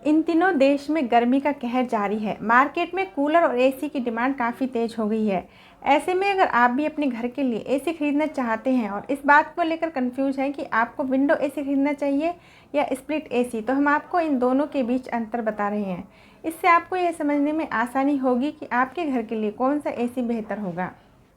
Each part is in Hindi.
इन दिनों देश में गर्मी का कहर जारी है। मार्केट में कूलर और एसी की डिमांड काफ़ी तेज़ हो गई है। ऐसे में अगर आप भी अपने घर के लिए एसी खरीदना चाहते हैं और इस बात को लेकर कंफ्यूज हैं कि आपको विंडो एसी खरीदना चाहिए या स्प्लिट एसी, तो हम आपको इन दोनों के बीच अंतर बता रहे हैं। इससे आपको यह समझने में आसानी होगी कि आपके घर के लिए कौन सा एसी बेहतर होगा।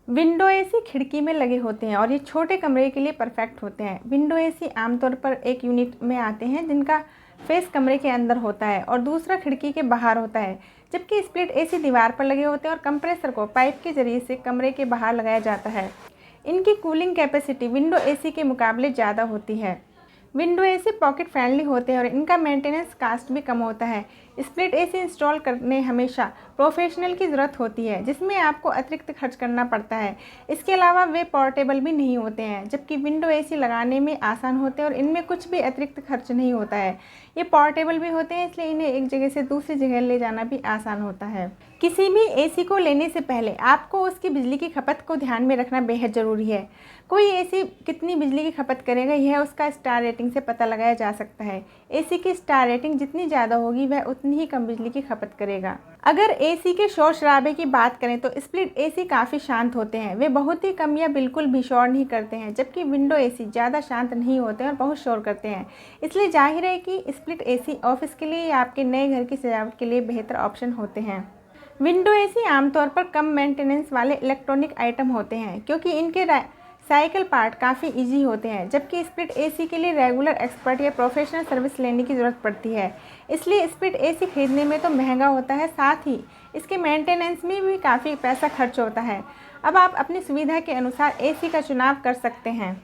विंडो एसी खिड़की में लगे होते हैं और ये छोटे कमरे के लिए परफेक्ट होते हैं। विंडो एसी आमतौर पर एक यूनिट में आते हैं जिनका फेस कमरे के अंदर होता है और दूसरा खिड़की के बाहर होता है, जबकि स्प्लिट एसी दीवार पर लगे होते हैं और कंप्रेसर को पाइप के जरिए से कमरे के बाहर लगाया जाता है। इनकी कूलिंग कैपेसिटी विंडो एसी के मुकाबले ज़्यादा होती है। विंडो एसी पॉकेट फ्रेंडली होते हैं और इनका मेंटेनेंस कास्ट भी कम होता है। स्प्लिट एसी इंस्टॉल करने हमेशा प्रोफेशनल की ज़रूरत होती है, जिसमें आपको अतिरिक्त खर्च करना पड़ता है। इसके अलावा वे पोर्टेबल भी नहीं होते हैं, जबकि विंडो एसी लगाने में आसान होते हैं और इनमें कुछ भी अतिरिक्त खर्च नहीं होता है। ये पोर्टेबल भी होते हैं, इसलिए इन्हें एक जगह से दूसरी जगह ले जाना भी आसान होता है। किसी भी एसी को लेने से पहले आपको उसकी बिजली की खपत को ध्यान में रखना बेहद ज़रूरी है। कोई एसी कितनी बिजली की खपत करेगा, यह उसका स्टार रेटिंग से पता लगाया जा सकता है। एसी की स्टार रेटिंग जितनी ज़्यादा होगी वह उतनी ही कम बिजली की खपत करेगा। अगर एसी के शोर शराबे की बात करें तो स्प्लिट एसी काफ़ी शांत होते हैं। वे बहुत ही कम या बिल्कुल भी शोर नहीं करते हैं, जबकि विंडो एसी ज़्यादा शांत नहीं होते हैं और बहुत शोर करते हैं। इसलिए जाहिर है कि स्प्लिट एसी ऑफिस के लिए या आपके नए घर की सजावट के लिए बेहतर ऑप्शन होते हैं। विंडो एसी आमतौर पर कम मेंटेनेंस वाले इलेक्ट्रॉनिक आइटम होते हैं, क्योंकि इनके साइकिल पार्ट काफ़ी इजी होते हैं, जबकि स्प्लिट एसी के लिए रेगुलर एक्सपर्ट या प्रोफेशनल सर्विस लेने की ज़रूरत पड़ती है। इसलिए स्प्लिट एसी खरीदने में तो महंगा होता है, साथ ही इसके मेंटेनेंस में भी काफ़ी पैसा खर्च होता है। अब आप अपनी सुविधा के अनुसार एसी का चुनाव कर सकते हैं।